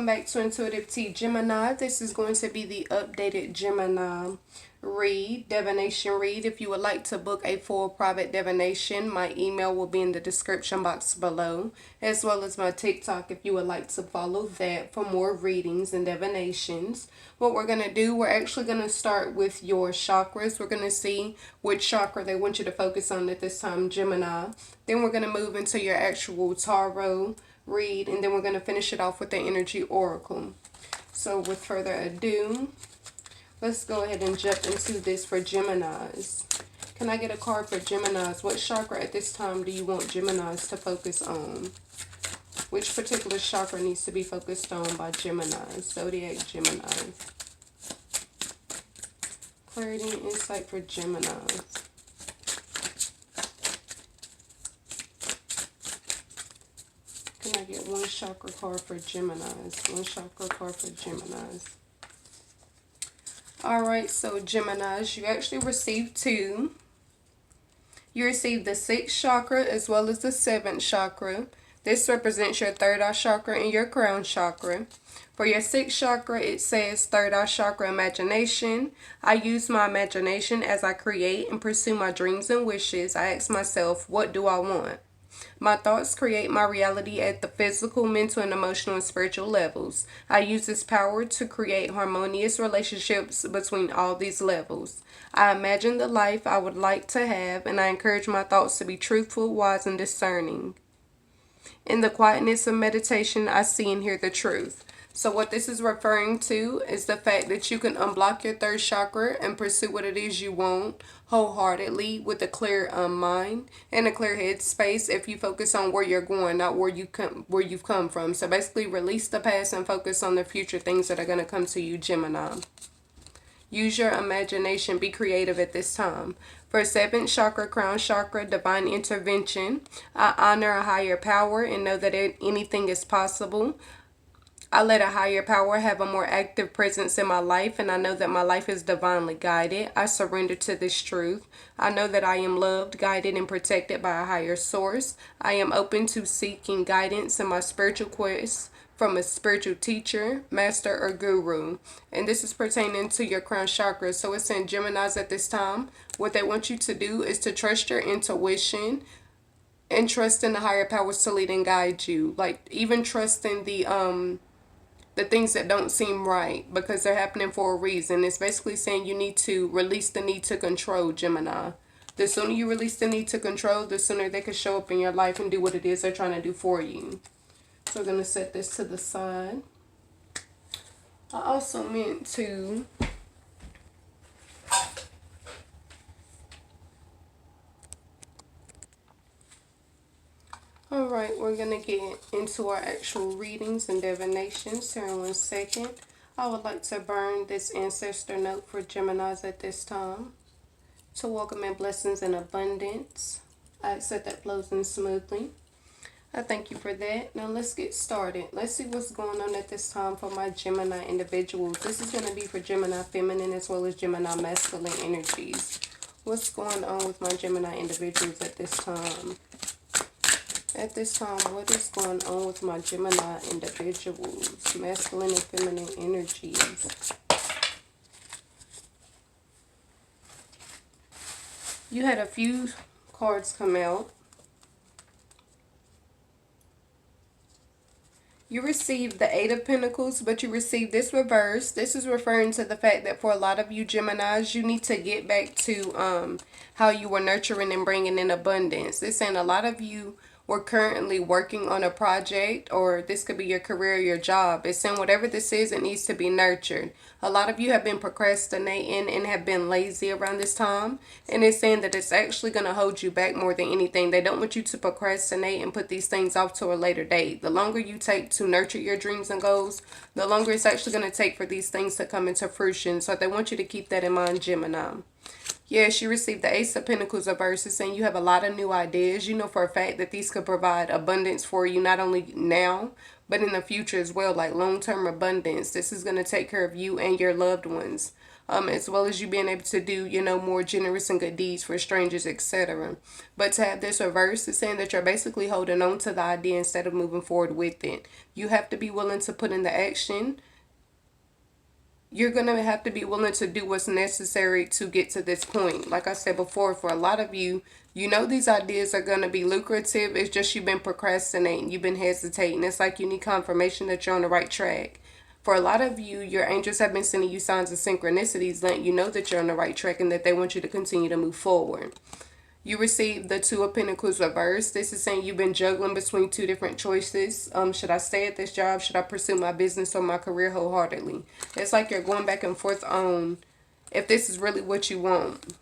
welcome back to Intuitive Tea Gemini. This is going to be the updated Gemini divination read. If you would like to book a full private divination, my email will be in the description box below, as well as my TikTok if you would like to follow that for more readings and divinations. What we're going to do, we're actually going to start with your chakras. We're going to see which chakra they want you to focus on at this time, Gemini. Then we're going to move into your actual tarot read, and then we're going to finish it off with the energy oracle. So with further ado, let's go ahead and jump into this for Geminis. Can I get a card for Geminis? What chakra at this time do you want Geminis to focus on? Which particular chakra needs to be focused on by Geminis? Zodiac Gemini. Clarity and insight for Geminis. Can I get one chakra card for Geminis? One chakra card for Geminis. Alright, so Geminis, you actually received two. You received the 6th chakra as well as the 7th chakra. This represents your third eye chakra and your crown chakra. For your 6th chakra, it says third eye chakra imagination. I use my imagination as I create and pursue my dreams and wishes. I ask myself, what do I want? My thoughts create my reality at the physical, mental, and emotional and spiritual levels. I use this power to create harmonious relationships between all these levels. I imagine the life I would like to have, and I encourage my thoughts to be truthful, wise, and discerning. In the quietness of meditation, I see and hear the truth. So what this is referring to is the fact that you can unblock your third chakra and pursue what it is you want wholeheartedly with a clear mind and a clear head space if you focus on where you're going, not where you've come from. So basically release the past and focus on the future things that are going to come to you, Gemini. Use your imagination. Be creative at this time. For 7th chakra, crown chakra, divine intervention, I honor a higher power and know that anything is possible. I let a higher power have a more active presence in my life, and I know that my life is divinely guided. I surrender to this truth. I know that I am loved, guided, and protected by a higher source. I am open to seeking guidance in my spiritual quest from a spiritual teacher, master, or guru. And this is pertaining to your crown chakra. So it's in Geminis at this time. What they want you to do is to trust your intuition and trust in the higher powers to lead and guide you. Like even trusting the things that don't seem right because they're happening for a reason. It's basically saying you need to release the need to control, Gemini. The sooner you release the need to control, the sooner they can show up in your life and do what it is they're trying to do for you. So we're going to set this to the side. I also meant to Alright, we're going to get into our actual readings and divinations here in 1 second. I would like to burn this ancestor note for Geminis at this time. To welcome in blessings and abundance. I accept that flows in smoothly. I thank you for that. Now let's get started. Let's see what's going on at this time for my Gemini individuals. This is going to be for Gemini feminine as well as Gemini masculine energies. What's going on with my Gemini individuals at this time? At this time, what is going on with my Gemini individuals? Masculine and feminine energies. You had a few cards come out. You received the 8 of Pentacles, but you received this reverse. This is referring to the fact that for a lot of you Geminis, you need to get back to how you were nurturing and bringing in abundance. It's saying a lot of you were currently working on a project, or this could be your career or your job. It's saying whatever this is, it needs to be nurtured. A lot of you have been procrastinating and have been lazy around this time, and it's saying that it's actually going to hold you back more than anything. They don't want you to procrastinate and put these things off to a later date. The longer you take to nurture your dreams and goals, the longer it's actually going to take for these things to come into fruition. So they want you to keep that in mind, Gemini. Yes, you received the Ace of Pentacles reverse, saying you have a lot of new ideas. You know for a fact that these could provide abundance for you, not only now, but in the future as well, like long-term abundance. This is going to take care of you and your loved ones. as well as you being able to do, you know, more generous and good deeds for strangers, etc. But to have this reverse is saying that you're basically holding on to the idea instead of moving forward with it. You have to be willing to put in the action. You're going to have to be willing to do what's necessary to get to this point. Like I said before, for a lot of you, you know these ideas are going to be lucrative. It's just you've been procrastinating. You've been hesitating. It's like you need confirmation that you're on the right track. For a lot of you, your angels have been sending you signs of synchronicities, letting you know that you're on the right track and that they want you to continue to move forward. You received the Two of Pentacles reversed. This is saying you've been juggling between two different choices. Should I stay at this job? Should I pursue my business or my career wholeheartedly? It's like you're going back and forth on if this is really what you want.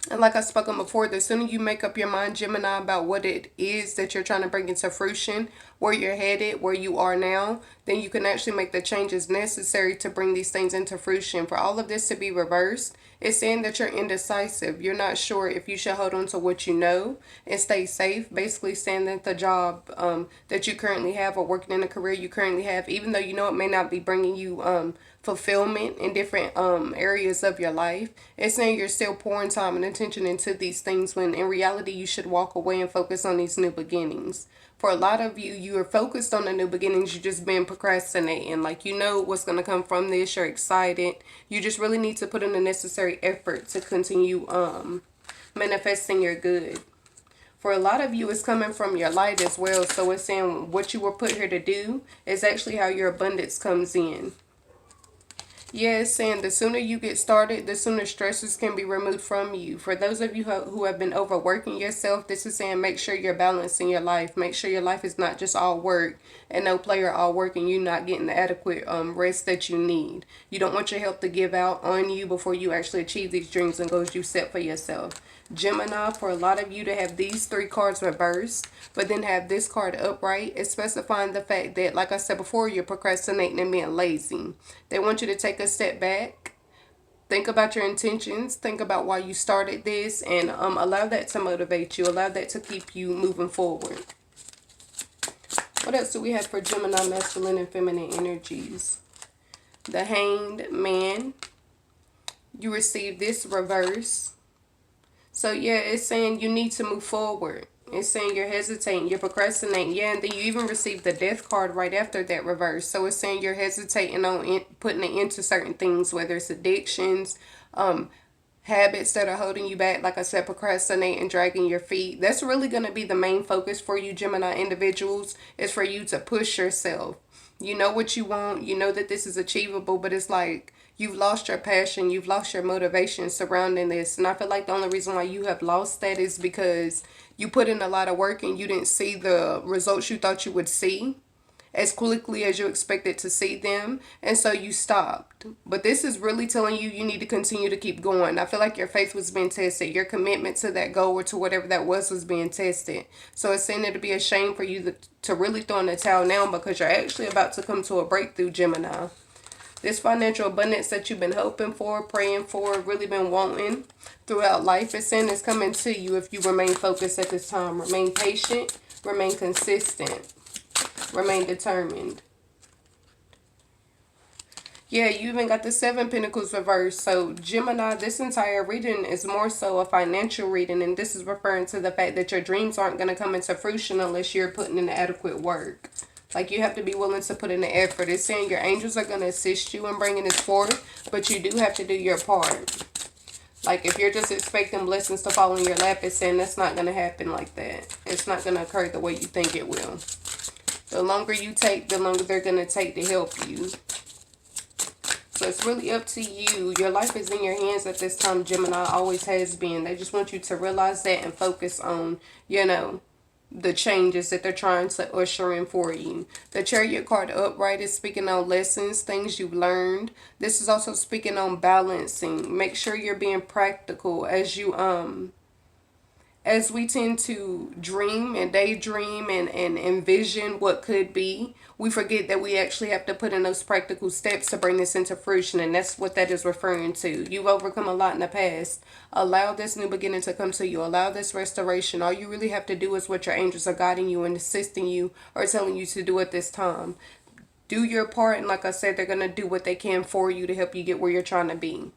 And like I spoke on before, the sooner you make up your mind, Gemini, about what it is that you're trying to bring into fruition, where you're headed, where you are now, then you can actually make the changes necessary to bring these things into fruition. For all of this to be reversed, it's saying that you're indecisive. You're not sure if you should hold on to what you know and stay safe. Basically saying that the job that you currently have or working in a career you currently have, even though you know it may not be bringing you fulfillment in different areas of your life, it's saying you're still pouring time and attention into these things when in reality you should walk away and focus on these new beginnings. For a lot of you, you are focused on the new beginnings. You've just been procrastinating. Like, you know what's going to come from this. You're excited. You just really need to put in the necessary effort to continue manifesting your good. For a lot of you, it's coming from your light as well. So it's saying what you were put here to do is actually how your abundance comes in. Yeah, it's saying the sooner you get started, the sooner stresses can be removed from you. For those of you who have been overworking yourself, this is saying make sure you're balancing your life. Make sure your life is not just all work and no play or all work and you're not getting the adequate rest that you need. You don't want your health to give out on you before you actually achieve these dreams and goals you set for yourself. Gemini, for a lot of you to have these three cards reversed, but then have this card upright, is specifying the fact that, like I said before, you're procrastinating and being lazy. They want you to take a step back, think about your intentions, think about why you started this, and allow that to motivate you, allow that to keep you moving forward. What else do we have for Gemini masculine and feminine energies? The Hanged Man. You received this reverse. So yeah, it's saying you need to move forward. It's saying you're hesitating, you're procrastinating. Yeah, and then you even received the Death card right after that reverse. So it's saying you're hesitating on putting it into certain things, whether it's addictions, habits that are holding you back. Like I said, procrastinating, dragging your feet. That's really going to be the main focus for you, Gemini individuals, is for you to push yourself. You know what you want. You know that this is achievable, but it's like you've lost your passion. You've lost your motivation surrounding this. And I feel like the only reason why you have lost that is because you put in a lot of work and you didn't see the results you thought you would see as quickly as you expected to see them, and so you stopped. But this is really telling you need to continue to keep going. I feel like your faith was being tested. Your commitment to that goal or to whatever that was being tested. So it's saying it'd be a shame for you to really throw in the towel now, because you're actually about to come to a breakthrough, Gemini. This financial abundance that you've been hoping for, praying for, really been wanting throughout life, is saying it's coming to you if you remain focused at this time. Remain patient, remain consistent. Remain determined. Yeah, you even got the Seven Pentacles reversed. So, Gemini, this entire reading is more so a financial reading. And this is referring to the fact that your dreams aren't going to come into fruition unless you're putting in the adequate work. Like, you have to be willing to put in the effort. It's saying your angels are going to assist you in bringing this forth, but you do have to do your part. Like, if you're just expecting blessings to fall in your lap, it's saying that's not going to happen like that. It's not going to occur the way you think it will. The longer you take, the longer they're going to take to help you. So it's really up to you. Your life is in your hands at this time, Gemini. Always has been. They just want you to realize that and focus on, you know, the changes that they're trying to usher in for you. The Chariot card upright is speaking on lessons, things you've learned. This is also speaking on balancing. Make sure you're being practical as you as we tend to dream and daydream and envision what could be, we forget that we actually have to put in those practical steps to bring this into fruition. And that's what that is referring to. You've overcome a lot in the past. Allow this new beginning to come to you. Allow this restoration. All you really have to do is what your angels are guiding you and assisting you or telling you to do at this time. Do your part. And like I said, they're going to do what they can for you to help you get where you're trying to be.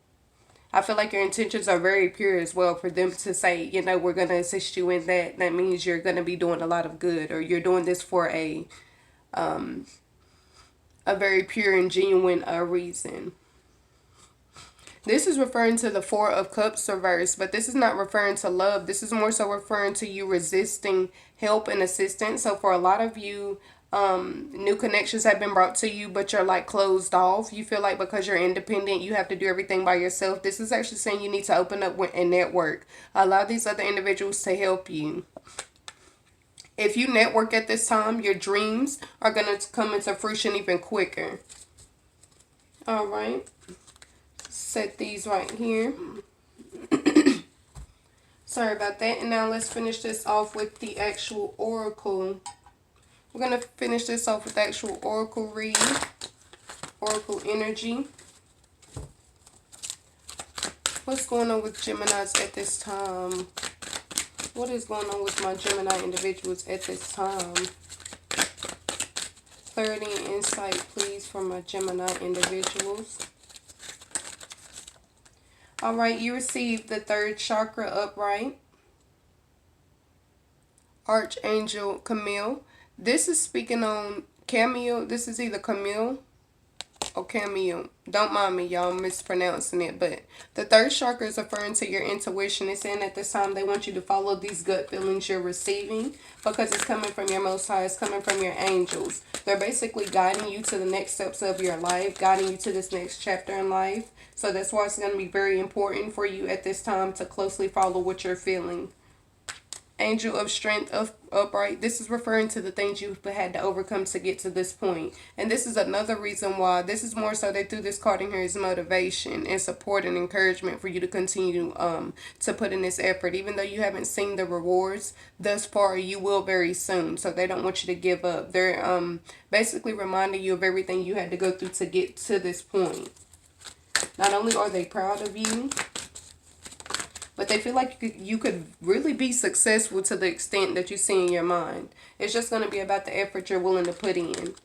I feel like your intentions are very pure as well for them to say, you know, we're going to assist you in that. That means you're going to be doing a lot of good, or you're doing this for a very pure and genuine reason. This is referring to the Four of Cups reversed, but this is not referring to love. This is more so referring to you resisting help and assistance. So for a lot of you, new connections have been brought to you, but you're like closed off. You feel like because you're independent, you have to do everything by yourself. This is actually saying you need to open up and network. Allow these other individuals to help you. If you network at this time, your dreams are going to come into fruition even quicker. All right. Set these right here. Sorry about that. And now let's finish this off with the actual oracle. We're going to finish this off with actual oracle read. Oracle energy. What's going on with Geminis at this time? What is going on with my Gemini individuals at this time? Clarity and insight, please, for my Gemini individuals. Alright, you received the third chakra upright. Archangel Camille. This is speaking on Camille. This is either Camille or Camille. Don't mind me, y'all, mispronouncing it. But the third chakra is referring to your intuition. It's saying at this time they want you to follow these gut feelings you're receiving, because it's coming from your Most High. It's coming from your angels. They're basically guiding you to the next steps of your life, guiding you to this next chapter in life. So that's why it's going to be very important for you at this time to closely follow what you're feeling. Angel of Strength upright. This is referring to the things you've had to overcome to get to this point. And this is another reason why. This is more so they threw this card in here as motivation and support and encouragement for you to continue to put in this effort. Even though you haven't seen the rewards thus far, you will very soon. So they don't want you to give up. They're basically reminding you of everything you had to go through to get to this point. Not only are they proud of you, but they feel like you could really be successful to the extent that you see in your mind. It's just going to be about the effort you're willing to put in.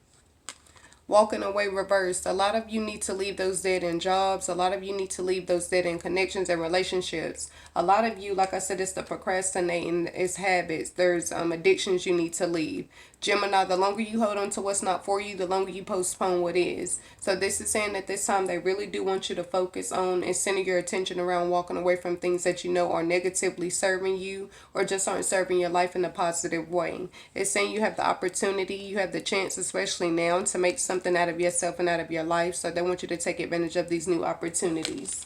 Walking away reversed. A lot of you need to leave those dead-end jobs. A lot of you need to leave those dead-end connections and relationships. A lot of you, like I said, it's the procrastinating, it's habits. There's addictions you need to leave. Gemini, the longer you hold on to what's not for you, the longer you postpone what is. So this is saying that this time they really do want you to focus on and center your attention around walking away from things that you know are negatively serving you or just aren't serving your life in a positive way. It's saying you have the opportunity, you have the chance, especially now, to make something out of yourself and out of your life. So they want you to take advantage of these new opportunities.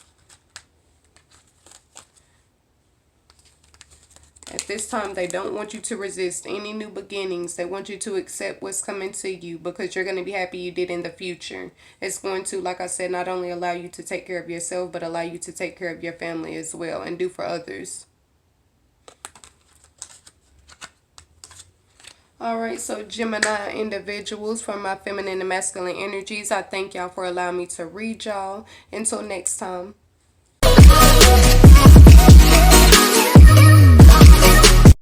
At this time, they don't want you to resist any new beginnings. They want you to accept what's coming to you, because you're going to be happy you did in the future. It's going to, like I said, not only allow you to take care of yourself, but allow you to take care of your family as well and do for others. Alright, so Gemini individuals, from my feminine and masculine energies, I thank y'all for allowing me to read y'all. Until next time.